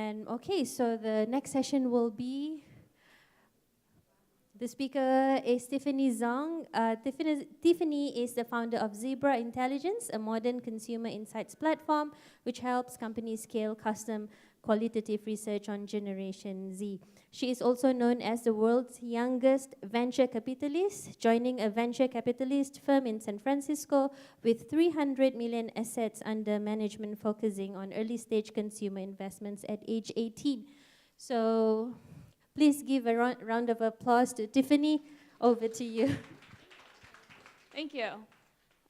Okay, so the next session will be, the speaker is Tiffany Zhong. Tiffany is the founder of Zebra Intelligence, a modern consumer insights platform which helps companies scale custom qualitative research on Generation Z. She is also known as the world's youngest venture capitalist, joining a venture capitalist firm in San Francisco with 300 million assets under management, focusing on early stage consumer investments at age 18. So please give a round of applause to Tiffany. Over to you. Thank you.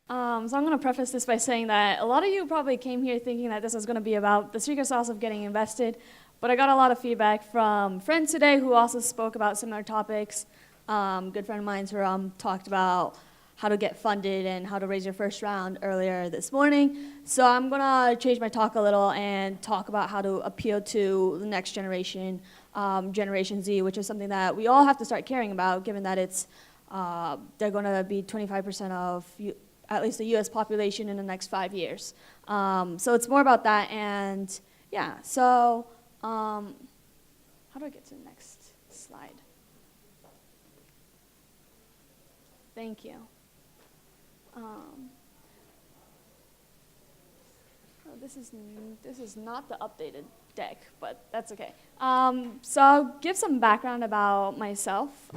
So I'm going to preface this by saying that a lot of you probably came here thinking that this was going to be about the secret sauce of getting invested, but I got a lot of feedback from friends today who also spoke about similar topics. Good friend of mine, Zhong, talked about how to get funded and how to raise your first round earlier this morning. So I'm going to change my talk a little and talk about how to appeal to the next generation, Generation Z, which is something that we all have to start caring about, given that it's they're going to be 25% of at least the U.S. population in the next 5 years. So it's more about that, and yeah. So how do I get to the next slide? Thank you. This is not the updated deck, but that's okay. So I'll give some background about myself.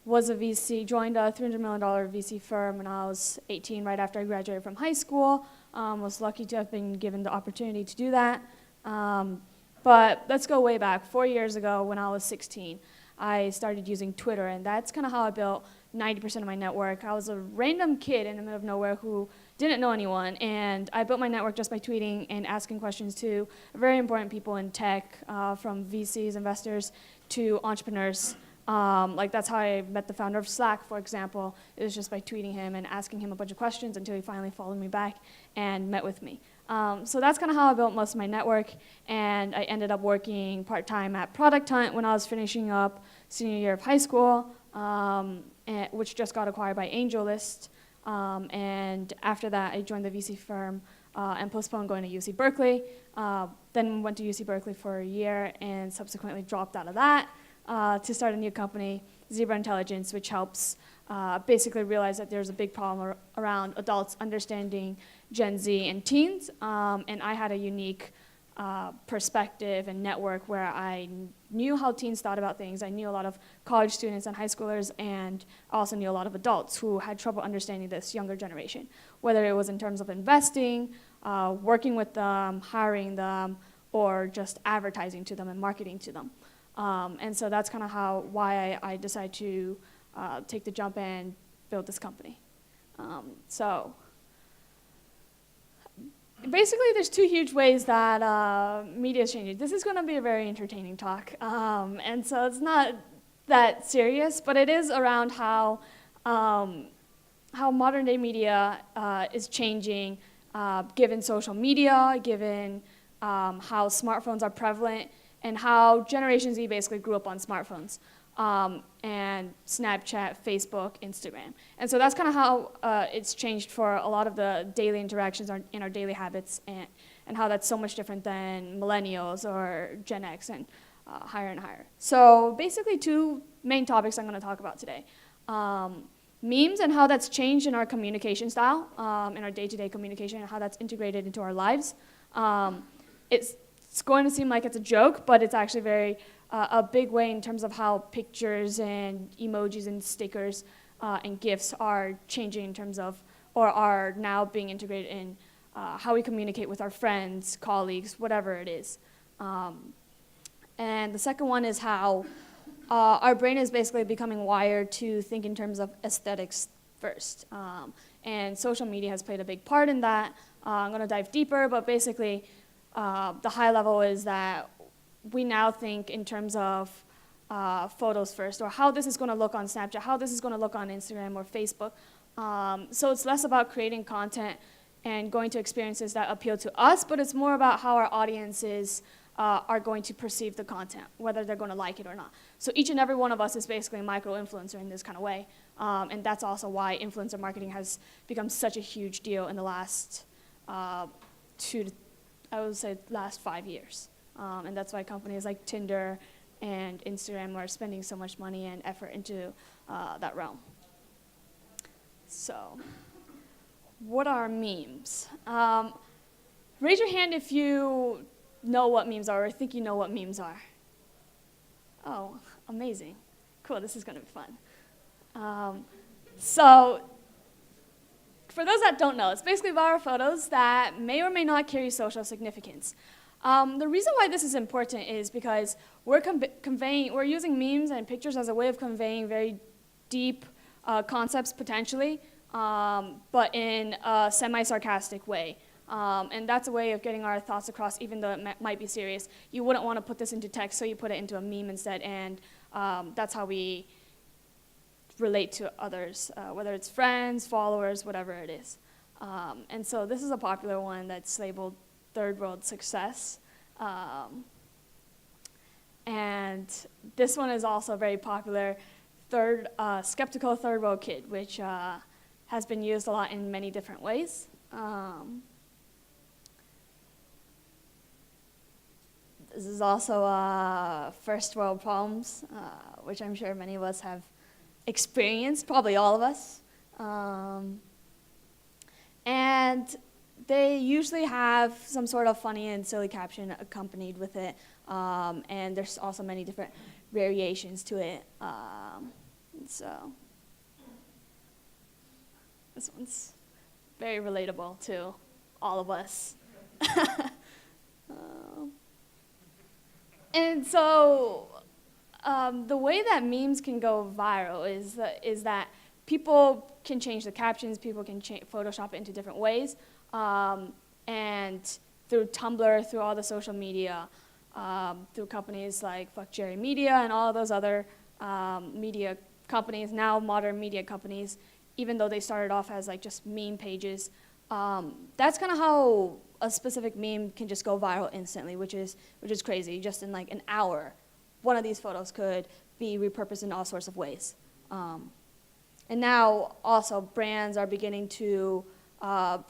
Was a VC, joined a $300 million VC firm when I was 18, right after I graduated from high school. Was lucky to have been given the opportunity to do that. But let's go way back. 4 years ago, when I was 16, I started using Twitter, and that's kind of how I built 90% of my network. I was a random kid in the middle of nowhere who didn't know anyone, and I built my network just by tweeting and asking questions to very important people in tech, from VCs, investors, to entrepreneurs. Like that's how I met the founder of Slack, for example. It was just by tweeting him and asking him a bunch of questions until he finally followed me back and met with me. So that's kind of how I built most of my network, and I ended up working part-time at Product Hunt when I was finishing up senior year of high school, which just got acquired by AngelList. And after that, I joined the VC firm and postponed going to UC Berkeley. Then went to UC Berkeley for a year and subsequently dropped out of that to start a new company, Zebra Intelligence, which helps basically realize that there's a big problem around adults understanding Gen Z and teens. And I had a unique perspective and network where I knew how teens thought about things. I knew a lot of college students and high schoolers, and I also knew a lot of adults who had trouble understanding this younger generation, whether it was in terms of investing, working with them, hiring them, or just advertising to them and marketing to them. And so that's kind of why I decided to take the jump and build this company. So basically, there's two huge ways that media is changing. This is going to be a very entertaining talk, and so it's not that serious, but it is around how modern day media is changing, given social media, given how smartphones are prevalent, and how Generation Z basically grew up on smartphones, and Snapchat, Facebook, Instagram. And so that's kind of how it's changed for a lot of the daily interactions in our daily habits, and how that's so much different than millennials or Gen X and higher and higher. So basically two main topics I'm going to talk about today. Memes and how that's changed in our communication style, in our day-to-day communication, and how that's integrated into our lives. It's going to seem like it's a joke, but it's actually a big way in terms of how pictures and emojis and stickers and GIFs are changing in terms of, or are now being integrated in how we communicate with our friends, colleagues, whatever it is. And the second one is how our brain is basically becoming wired to think in terms of aesthetics first. And social media has played a big part in that. I'm going to dive deeper, but basically, the high level is that we now think in terms of photos first, or how this is going to look on Snapchat, how this is going to look on Instagram or Facebook. So it's less about creating content and going to experiences that appeal to us, but it's more about how our audiences are going to perceive the content, whether they're going to like it or not. So each and every one of us is basically a micro-influencer in this kind of way. And that's also why influencer marketing has become such a huge deal in the last last 5 years. And that's why companies like Tinder and Instagram are spending so much money and effort into that realm. So, what are memes? Raise your hand if you know what memes are or think you know what memes are. Oh, amazing. Cool, this is going to be fun. So, for those that don't know, it's basically viral photos that may or may not carry social significance. The reason why this is important is because we're using memes and pictures as a way of conveying very deep concepts potentially, but in a semi-sarcastic way. And that's a way of getting our thoughts across, even though it might be serious. You wouldn't want to put this into text, so you put it into a meme instead, and that's how we relate to others, whether it's friends, followers, whatever it is. And so this is a popular one that's labeled third world success. And this one is also very popular, skeptical third world kid, which has been used a lot in many different ways. This is also first world problems, which I'm sure many of us have experienced, probably all of us. And they usually have some sort of funny and silly caption accompanied with it. And there's also many different variations to it. So this one's very relatable to all of us. And so the way that memes can go viral is that people can change the captions, people can Photoshop it into different ways, and through Tumblr, through all the social media, through companies like Fuck Jerry Media and all of those other media companies, now modern media companies, even though they started off as like just meme pages. That's kind of how a specific meme can just go viral instantly, which is crazy. Just in like an hour, one of these photos could be repurposed in all sorts of ways. And now also brands are beginning to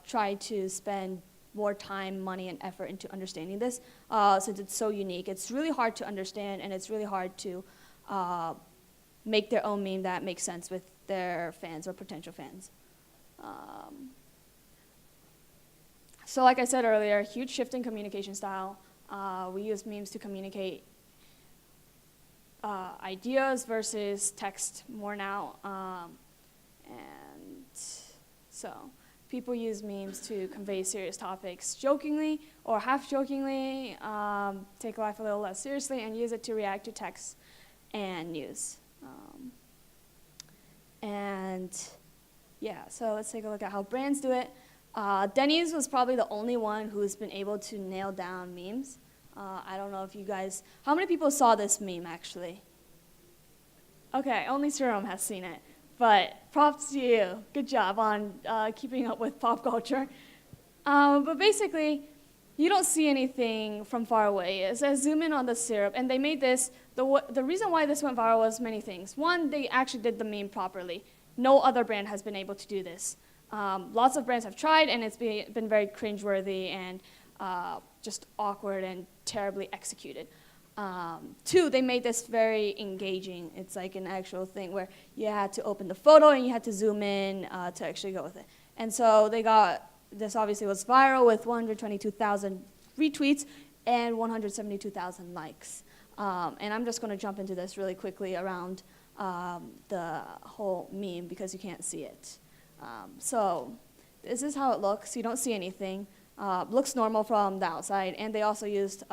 try to spend more time, money, and effort into understanding this, since it's so unique. It's really hard to understand, and it's really hard to make their own meme that makes sense with their fans or potential fans. So like I said earlier, huge shift in communication style. We use memes to communicate ideas versus text more now. And so people use memes to convey serious topics jokingly or half-jokingly, take life a little less seriously, and use it to react to text and news. And yeah, so let's take a look at how brands do it. Denny's was probably the only one who's been able to nail down memes. I don't know if you guys, how many people saw this meme actually? Okay, only Serum has seen it, but props to you. Good job on keeping up with pop culture. But basically, you don't see anything from far away. It says zoom in on the syrup, and they made this, the reason why this went viral was many things. One, they actually did the meme properly. No other brand has been able to do this. Lots of brands have tried, and it's been very cringeworthy and just awkward and terribly executed. Two, they made this very engaging. It's like an actual thing where you had to open the photo and you had to zoom in to actually go with it. And so this obviously was viral with 122,000 retweets and 172,000 likes. And I'm just going to jump into this really quickly around the whole meme because you can't see it. So this is how it looks. You don't see anything. Looks normal from the outside, and they also used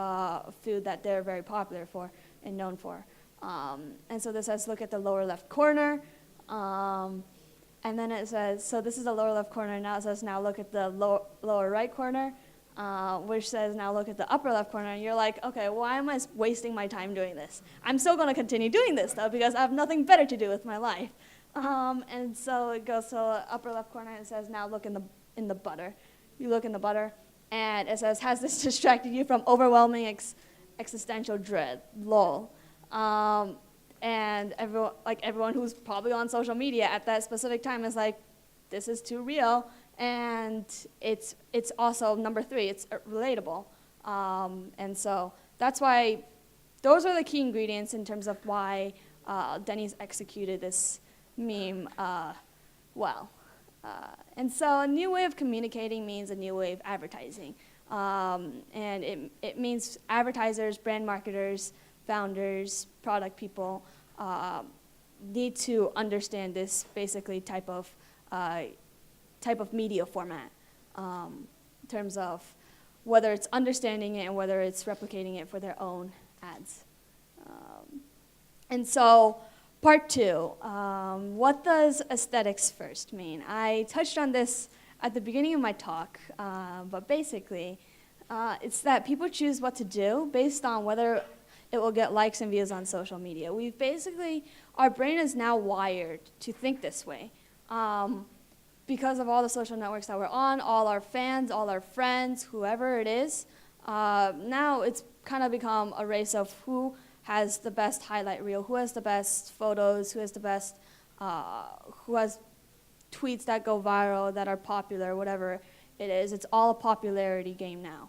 food that they're very popular for and known for. And so this says, look at the lower left corner. And then it says, so this is the lower left corner. Now it says, now look at the lower right corner, which says, now look at the upper left corner. And you're like, okay, why am I wasting my time doing this? I'm still going to continue doing this, though, because I have nothing better to do with my life. And so it goes to the upper left corner, and it says, now look in the butter. You look in the butter, and it says, has this distracted you from overwhelming existential dread? Lol. And everyone who's probably on social media at that specific time is like, this is too real. And it's also, number three, it's relatable. And so that's why those are the key ingredients in terms of why Denny's executed this meme well. And so a new way of communicating means a new way of advertising. And it means advertisers, brand marketers, founders, product people need to understand this basically type of media format in terms of whether it's understanding it and whether it's replicating it for their own ads. And so part two, what does aesthetics first mean? I touched on this at the beginning of my talk, but basically it's that people choose what to do based on whether it will get likes and views on social media. Our brain is now wired to think this way. Because of all the social networks that we're on, all our fans, all our friends, whoever it is, now it's kind of become a race of who has the best highlight reel, who has the best photos, who has the best, who has tweets that go viral, that are popular, whatever it is. It's all a popularity game now.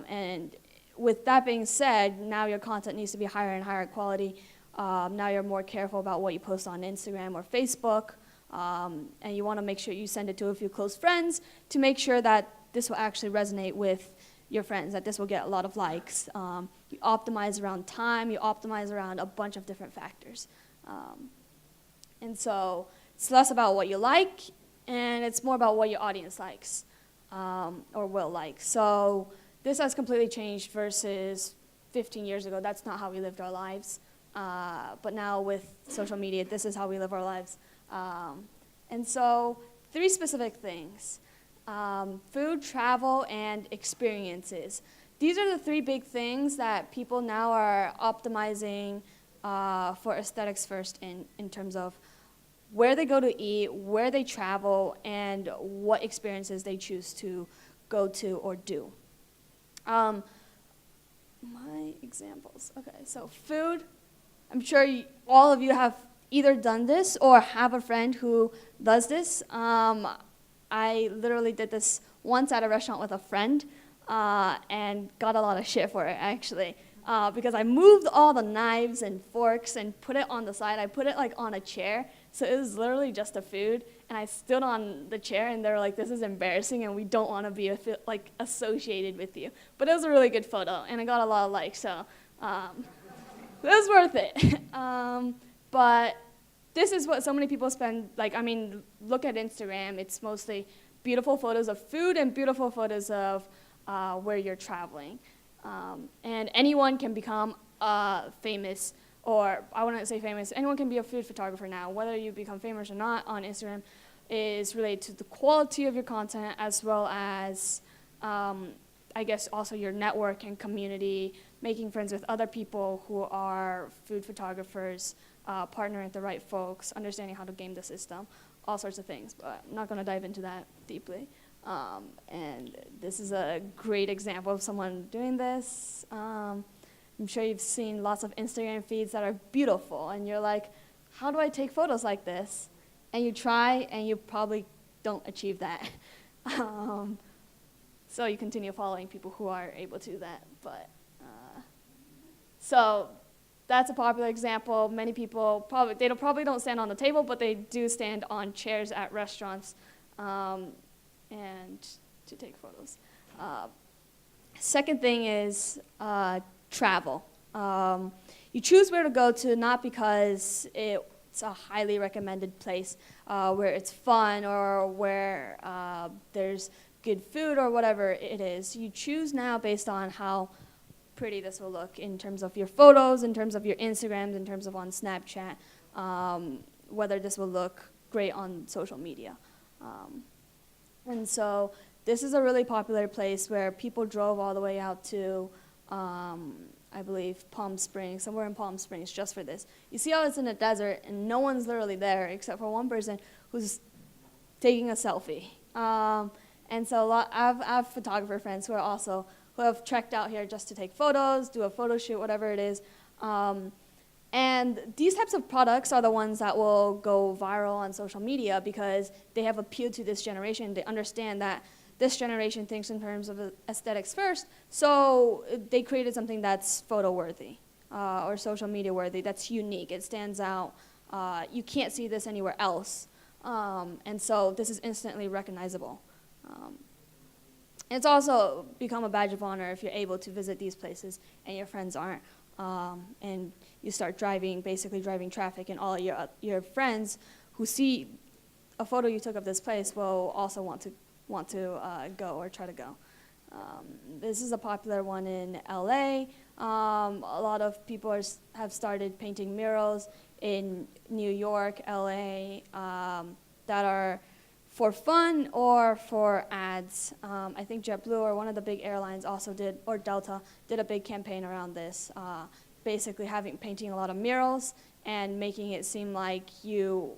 And with that being said, now your content needs to be higher and higher quality. Now you're more careful about what you post on Instagram or Facebook. And you want to make sure you send it to a few close friends to make sure that this will actually resonate with your friends, that this will get a lot of likes. You optimize around time, you optimize around a bunch of different factors. And so it's less about what you like, and it's more about what your audience likes or will like. So this has completely changed versus 15 years ago. That's not how we lived our lives. But now with social media, this is how we live our lives. And so 3 specific things: food, travel, and experiences. These are the 3 big things that people now are optimizing for aesthetics first in terms of where they go to eat, where they travel, and what experiences they choose to go to or do. My examples. Okay, so food. I'm sure all of you have either done this or have a friend who does this. I literally did this once at a restaurant with a friend and got a lot of shit for it, actually, because I moved all the knives and forks and put it on the side. I put it like on a chair, so it was literally just a food, and I stood on the chair, and they were like, "This is embarrassing, and we don't want to be associated with you." But it was a really good photo, and I got a lot of likes, so it was worth it. But this is what so many people spend, look at Instagram. It's mostly beautiful photos of food and beautiful photos of where you're traveling. And anyone can become famous, or I wouldn't say famous, anyone can be a food photographer now. Whether you become famous or not on Instagram is related to the quality of your content, as well as, I guess, also your network and community, making friends with other people who are food photographers, partnering with the right folks, understanding how to game the system, all sorts of things. But I'm not going to dive into that deeply. And this is a great example of someone doing this. I'm sure you've seen lots of Instagram feeds that are beautiful, and you're like, how do I take photos like this? And you try, and you probably don't achieve that. So you continue following people who are able to do that. But so that's a popular example. Many people probably don't stand on the table, but they do stand on chairs at restaurants and to take photos. Second thing is travel. You choose where to go to not because it's a highly recommended place where it's fun or where there's good food or whatever it is. You choose now based on how pretty this will look in terms of your photos, in terms of your Instagrams, in terms of on Snapchat, whether this will look great on social media. And so this is a really popular place where people drove all the way out to, I believe, Palm Springs, somewhere in Palm Springs, just for this. You see how it's in a desert, and no one's literally there except for one person who's taking a selfie. And so I have photographer friends who have trekked out here just to take photos, do a photo shoot, whatever it is. And these types of products are the ones that will go viral on social media because they have appealed to this generation. They understand that this generation thinks in terms of aesthetics first, so they created something that's photo-worthy or social media-worthy, that's unique. It stands out. You can't see this anywhere else. And so this is instantly recognizable. It's also become a badge of honor if you're able to visit these places and your friends aren't. And you start basically driving traffic, and all your friends who see a photo you took of this place will also want to go or try to go. This is a popular one in LA. A lot of people have started painting murals in New York, LA, that are for fun or for ads. I think JetBlue or one of the big airlines also did, or Delta, did a big campaign around this, basically painting a lot of murals and making it seem like you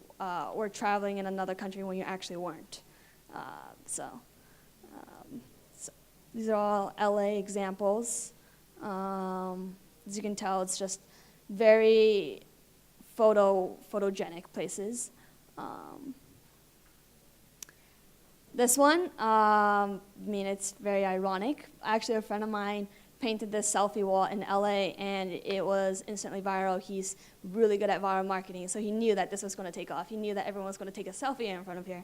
were traveling in another country when you actually weren't. So these are all LA examples. As you can tell, it's just very photogenic places. This one, it's very ironic. Actually, a friend of mine painted this selfie wall in LA, and it was instantly viral. He's really good at viral marketing, so he knew that this was going to take off. He knew that everyone was going to take a selfie in front of here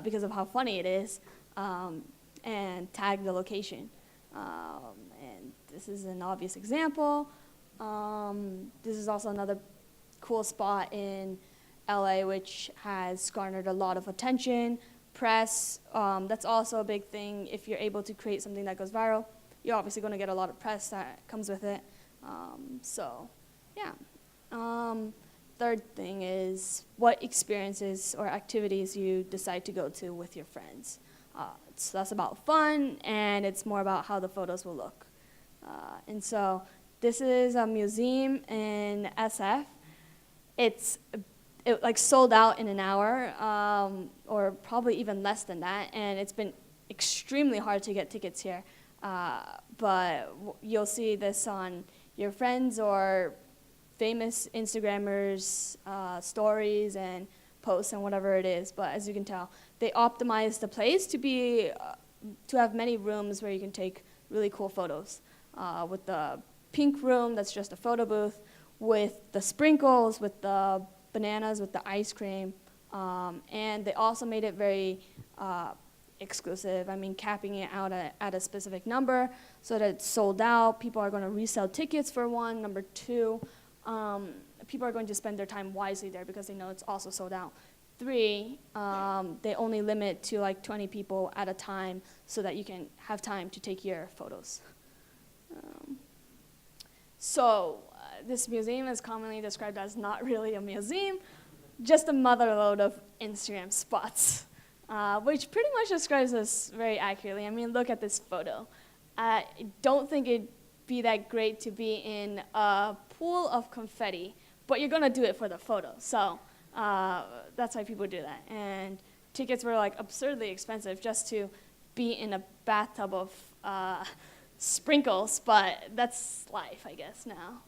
because of how funny it is, and tag the location. And this is an obvious example. This is also another cool spot in LA, which has garnered a lot of attention, press. That's also a big thing. If you're able to create something that goes viral, you're obviously going to get a lot of press that comes with it. Third thing is what experiences or activities you decide to go to with your friends. So that's about fun, and it's more about how the photos will look. And so this is a museum in SF. It sold out in an hour, or probably even less than that, and it's been extremely hard to get tickets here. But you'll see this on your friends or famous Instagrammers' stories and posts and whatever it is. But as you can tell, they optimized the place to have many rooms where you can take really cool photos. With the pink room, that's just a photo booth, with the sprinkles, with the bananas, with the ice cream, and they also made it very exclusive. Capping it out at a specific number so that it's sold out. People are going to resell tickets for one. Number two, people are going to spend their time wisely there because they know it's also sold out. Three, they only limit to like 20 people at a time so that you can have time to take your photos. This museum is commonly described as not really a museum, just a motherload of Instagram spots, which pretty much describes us very accurately. Look at this photo. I don't think it'd be that great to be in a pool of confetti, but you're gonna do it for the photo. So that's why people do that. And tickets were like absurdly expensive just to be in a bathtub of sprinkles, but that's life, I guess, now.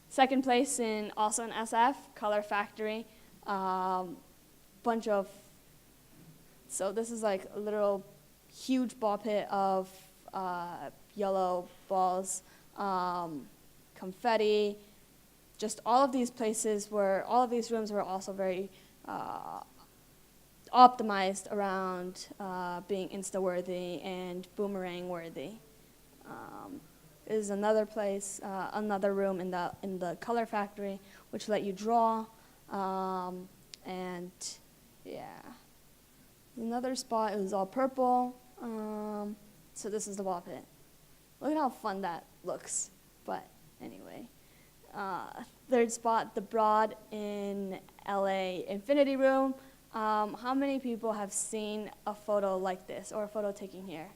Second place also in SF, Color Factory. So this is like a literal huge ball pit of yellow balls, confetti. Just all of these rooms were also very optimized around being Insta-worthy and boomerang-worthy. Is another place, another room in the Color Factory, which let you draw, and yeah. Another spot, it was all purple. So this is the ball pit. Look at how fun that looks. But anyway, third spot, the Broad in LA Infinity Room. How many people have seen a photo like this or a photo taking here?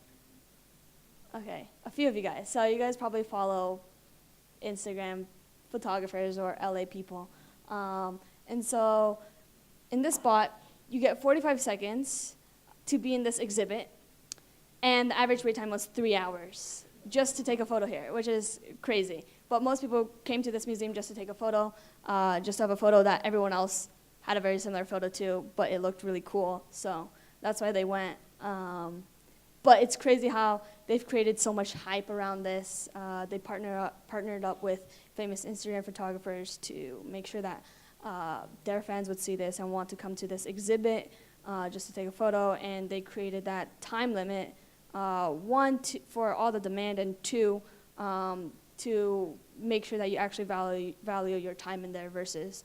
Okay, a few of you guys. So you guys probably follow Instagram photographers or LA people. And so in this spot, you get 45 seconds to be in this exhibit, and the average wait time was 3 hours just to take a photo here, which is crazy. But most people came to this museum just to take a photo, just to have a photo that everyone else had a very similar photo to, but it looked really cool. So that's why they went. But it's crazy how they've created so much hype around this. They partnered up with famous Instagram photographers to make sure that their fans would see this and want to come to this exhibit just to take a photo. And they created that time limit, one, for all the demand, and two, to make sure that you actually value your time in there versus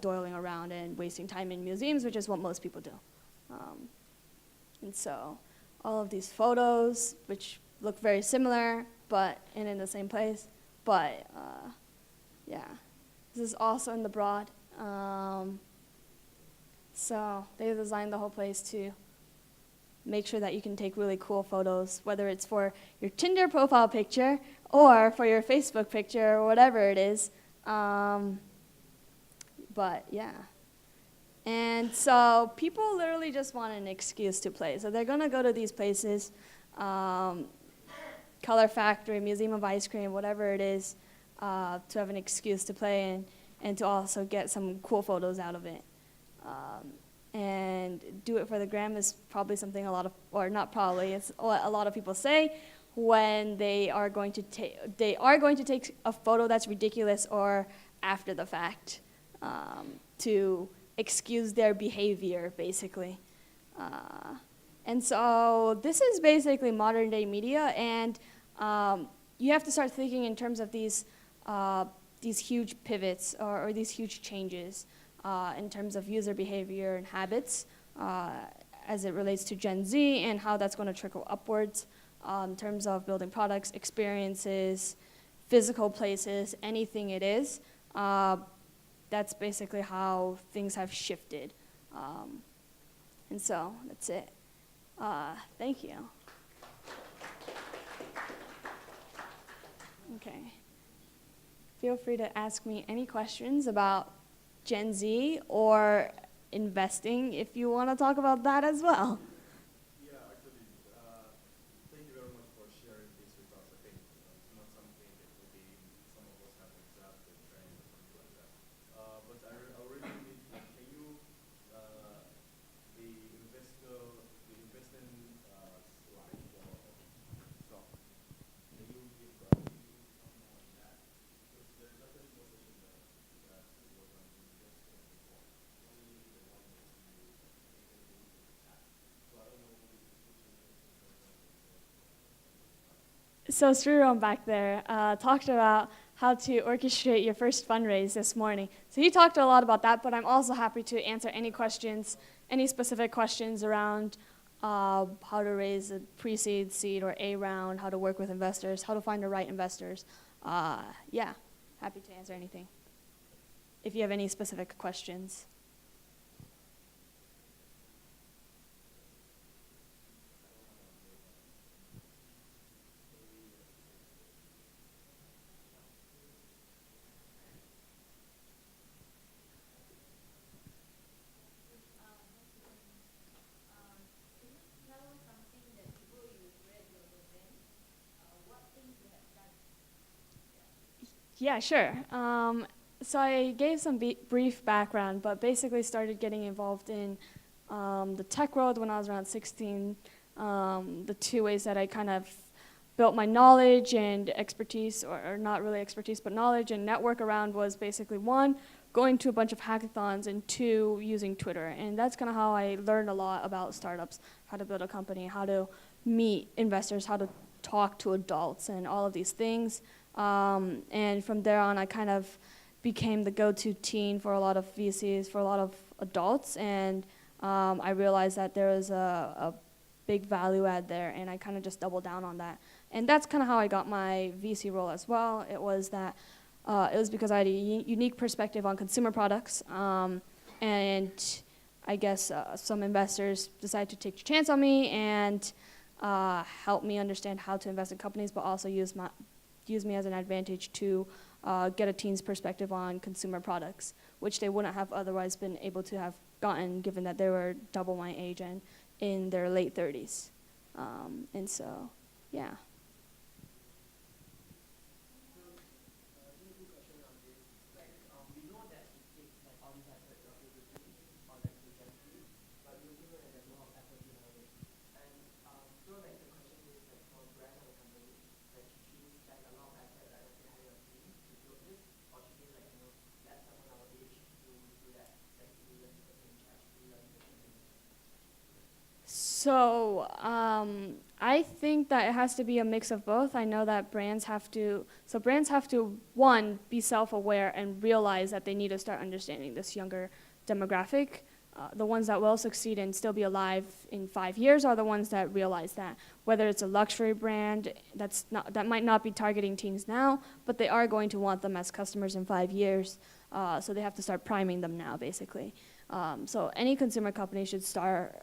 doiling around and wasting time in museums, which is what most people do. And so all of these photos, which look very similar, but in the same place. But yeah, this is also in the Broad. So they designed the whole place to make sure that you can take really cool photos, whether it's for your Tinder profile picture or for your Facebook picture or whatever it is. But yeah. And so people literally just want an excuse to play. So they're going to go to these places, Color Factory, Museum of Ice Cream, whatever it is, to have an excuse to play and to also get some cool photos out of it. And do it for the gram is probably something or not probably, it's what a lot of people say when they are going to take a photo that's ridiculous or after the fact, to excuse their behavior, basically. And so this is basically modern day media, and you have to start thinking in terms of these huge pivots or these huge changes in terms of user behavior and habits as it relates to Gen Z and how that's going to trickle upwards in terms of building products, experiences, physical places, anything it is. That's basically how things have shifted. And so that's it. Thank you. Okay. Feel free to ask me any questions about Gen Z or investing if you want to talk about that as well. Yeah, actually, thank you very much for sharing this with us. I think it's not something that maybe some of us have observed the trend or something like that. But I really need, can you, the investing slide for stock, can you give something on that? Because there's actually no session that was on investing before. Only the one that you chat. So I don't know which So Sriram back there talked about how to orchestrate your first fundraise this morning. So he talked a lot about that, but I'm also happy to answer any questions, any specific questions around how to raise a pre-seed, seed, or A round, how to work with investors, how to find the right investors. Yeah, happy to answer anything if you have any specific questions. Yeah, sure. So I gave some brief background, but basically started getting involved in the tech world when I was around 16. The two ways that I kind of built my knowledge and expertise, or not really expertise, but knowledge and network around was basically one, going to a bunch of hackathons, and two, using Twitter. And that's kind of how I learned a lot about startups, how to build a company, how to meet investors, how to talk to adults, and all of these things. And from there on, I kind of became the go-to teen for a lot of VCs, for a lot of adults, and I realized that there was a big value add there, and I kind of just doubled down on that. And that's kind of how I got my VC role as well. It was because I had a unique perspective on consumer products, and I guess some investors decided to take a chance on me and help me understand how to invest in companies, but also use me as an advantage to get a teen's perspective on consumer products, which they wouldn't have otherwise been able to have gotten, given that they were double my age and in their late 30s. And so, yeah. So I think that it has to be a mix of both. I know that brands have to, one, be self-aware and realize that they need to start understanding this younger demographic. The ones that will succeed and still be alive in 5 years are the ones that realize that. Whether it's a luxury brand that might not be targeting teens now, but they are going to want them as customers in 5 years. So they have to start priming them now, basically. So any consumer company should start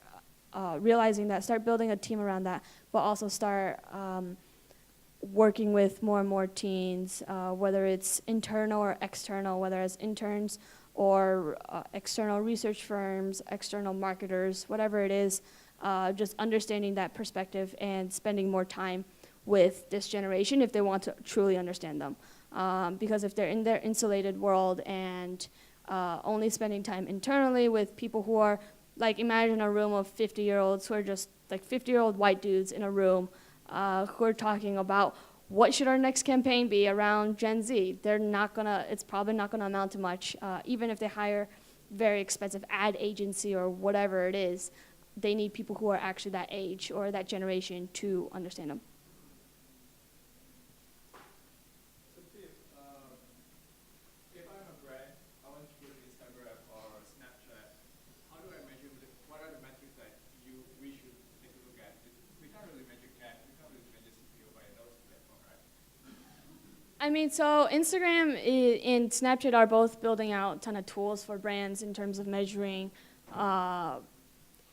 realizing that, start building a team around that, but also start working with more and more teens, whether it's internal or external, whether it's interns or external research firms, external marketers, whatever it is, just understanding that perspective and spending more time with this generation if they want to truly understand them. Because if they're in their insulated world and only spending time internally with people who are, like, imagine a room of 50-year-olds who are just like 50-year-old white dudes in a room who are talking about what should our next campaign be around Gen Z. It's probably not gonna amount to much. Even if they hire very expensive ad agency or whatever it is, they need people who are actually that age or that generation to understand them. So Tiff, if I'm a brand, I want to put an Instagram or Snapchat, how do I measure what are the metrics that we should take a look at? We can't really measure CAC, we can't really measure CPO by those platforms, right? I mean, so Instagram and Snapchat are both building out a ton of tools for brands in terms of measuring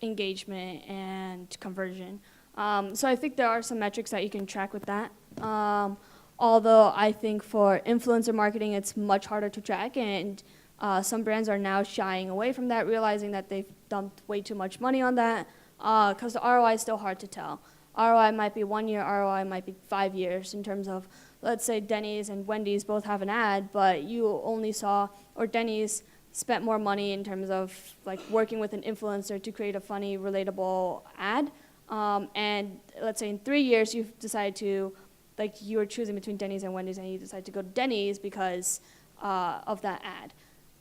engagement and conversion. So I think there are some metrics that you can track with that. Although I think for influencer marketing, it's much harder to track, and some brands are now shying away from that, realizing that they've dumped way too much money on that, because the ROI is still hard to tell. ROI might be 1 year, ROI might be 5 years in terms of, let's say Denny's and Wendy's both have an ad, but you only saw, or Denny's spent more money in terms of like working with an influencer to create a funny, relatable ad. And let's say in 3 years you've decided to, like, you were choosing between Denny's and Wendy's and you decide to go to Denny's because of that ad.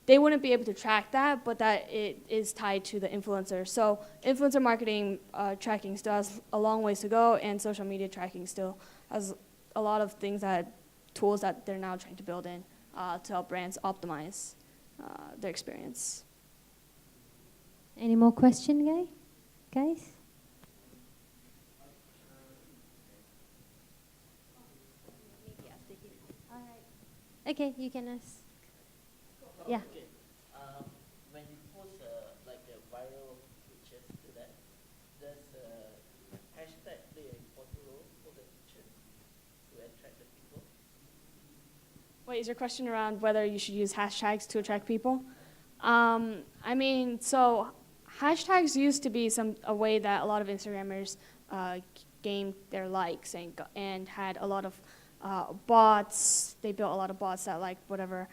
They wouldn't be able to track that, but that it is tied to the influencer. So influencer marketing tracking still has a long ways to go, and social media tracking still has a lot of tools that they're now trying to build in to help brands optimize their experience. Any more question, guys? Okay, you can ask. Yeah. Okay. When you post like a viral pictures to that, does hashtag play an important role for the picture to attract the people? Wait, is your question around whether you should use hashtags to attract people? I mean, so hashtags used to be a way that a lot of Instagrammers gained their likes and had a lot of bots. They built a lot of bots that liked whatever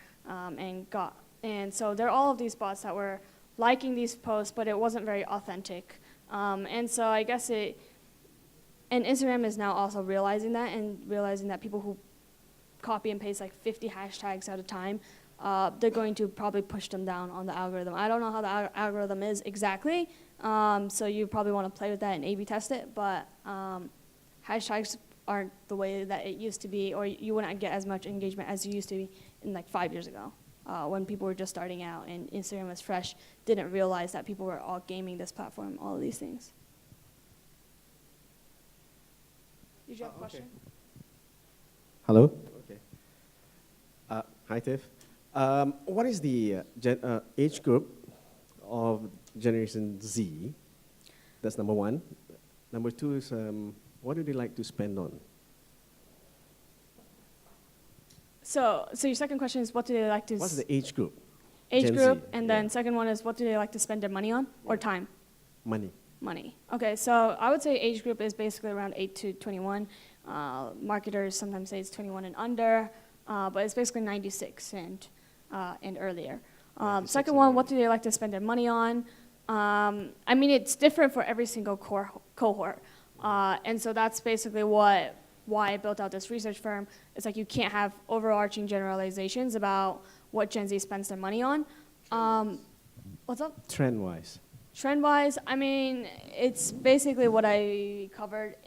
and so there are all of these bots that were liking these posts, but it wasn't very authentic. And so I guess and Instagram is now also realizing that people who copy and paste like 50 hashtags at a time, they're going to probably push them down on the algorithm. I don't know how the algorithm is exactly, so you probably want to play with that and A/B test it, but hashtags aren't the way that it used to be, or you wouldn't get as much engagement as you used to be in like 5 years ago, when people were just starting out and Instagram was fresh, didn't realize that people were all gaming this platform, all of these things. Did you have a question? Okay. Hello? Okay. Hi, Tiff. What is the age group of Generation Z? That's number one. Number two is, what do they like to spend on? So your second question is, what do they like to... What's the age group? Age Gen group, Z, and then second one is, what do they like to spend their money on, or time? Money. Money. Okay, so I would say age group is basically around 8 to 21. Marketers sometimes say it's 21 and under, but it's basically 96 and earlier. Second one, what do they like to spend their money on? I mean, it's different for every single cohort. And so that's basically why I built out this research firm. It's like you can't have overarching generalizations about what Gen Z spends their money on. What's up? Trend-wise. Trend-wise, I mean, it's basically what I covered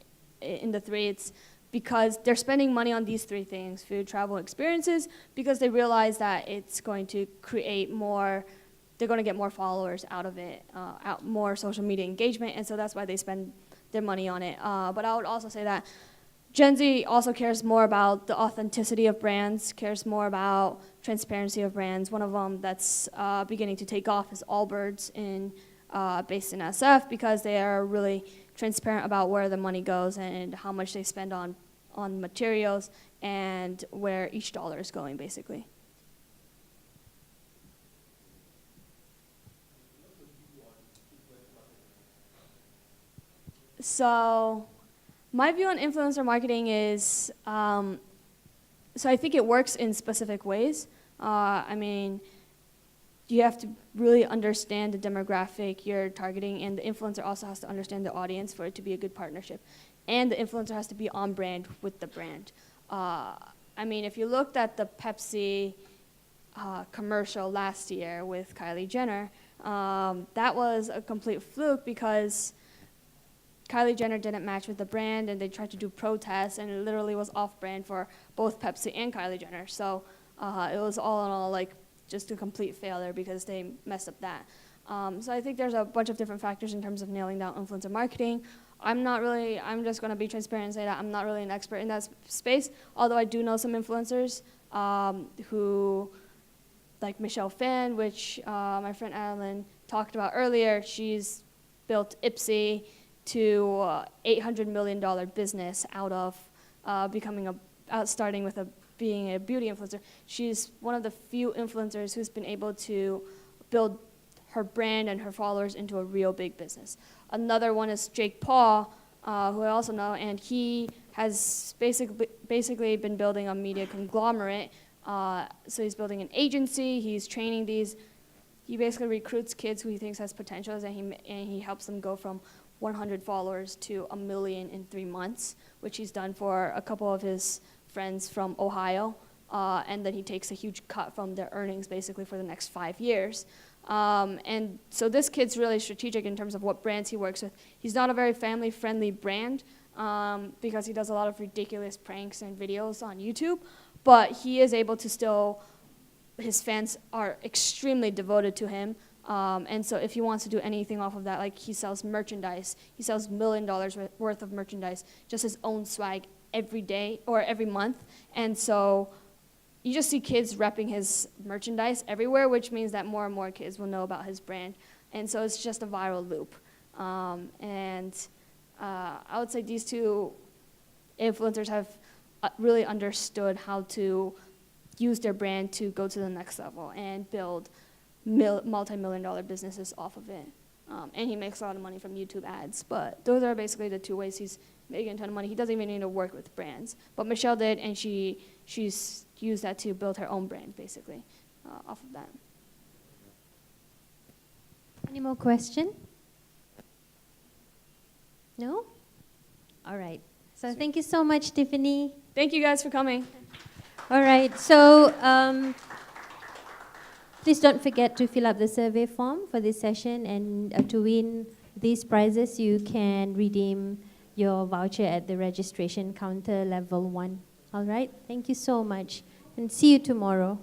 in the three. It's because they're spending money on these three things: food, travel, experiences, because they realize that it's going to create more, they're going to get more followers out of it, more social media engagement, and so that's why they spend their money on it. But I would also say that Gen Z also cares more about the authenticity of brands, cares more about transparency of brands. One of them that's beginning to take off is Allbirds, based in SF, because they are really transparent about where the money goes and how much they spend on materials and where each dollar is going, basically. So my view on influencer marketing is, so I think it works in specific ways. I mean, you have to really understand the demographic you're targeting, and the influencer also has to understand the audience for it to be a good partnership. And the influencer has to be on brand with the brand. I mean, if you looked at the Pepsi commercial last year with Kylie Jenner, that was a complete fluke because Kylie Jenner didn't match with the brand, and they tried to do protests, and it literally was off-brand for both Pepsi and Kylie Jenner. So it was all in all like just a complete failure because they messed up that. So I think there's a bunch of different factors in terms of nailing down influencer marketing. I'm just going to be transparent and say that I'm not really an expert in that space, although I do know some influencers who, like Michelle Phan, which my friend Adeline talked about earlier. She's built Ipsy to $800 million business out of starting with being a beauty influencer. She's one of the few influencers who's been able to build her brand and her followers into a real big business. Another one is Jake Paul, who I also know, and he has basically been building a media conglomerate. So he's building an agency, he's training these, he basically recruits kids who he thinks has potentials, and he helps them go from 100 followers to 1 million in 3 months, which he's done for a couple of his friends from Ohio, and then he takes a huge cut from their earnings basically for the next 5 years. And so this kid's really strategic in terms of what brands he works with. He's not a very family-friendly brand because he does a lot of ridiculous pranks and videos on YouTube, but he is able to still, his fans are extremely devoted to him. And so if he wants to do anything off of that, like he sells merchandise, he sells $1 million worth of merchandise, just his own swag every day or every month. And so you just see kids repping his merchandise everywhere, which means that more and more kids will know about his brand. And so it's just a viral loop. I would say these two influencers have really understood how to use their brand to go to the next level and build multi-million-dollar businesses off of it. And he makes a lot of money from YouTube ads. But those are basically the two ways he's making a ton of money. He doesn't even need to work with brands. But Michelle did, and she's used that to build her own brand, basically, off of that. Any more question? No? All right. So thank you so much, Tiffany. Thank you guys for coming. All right. So please don't forget to fill up the survey form for this session, and to win these prizes, you can redeem your voucher at the registration counter level 1. All right? Thank you so much, and see you tomorrow.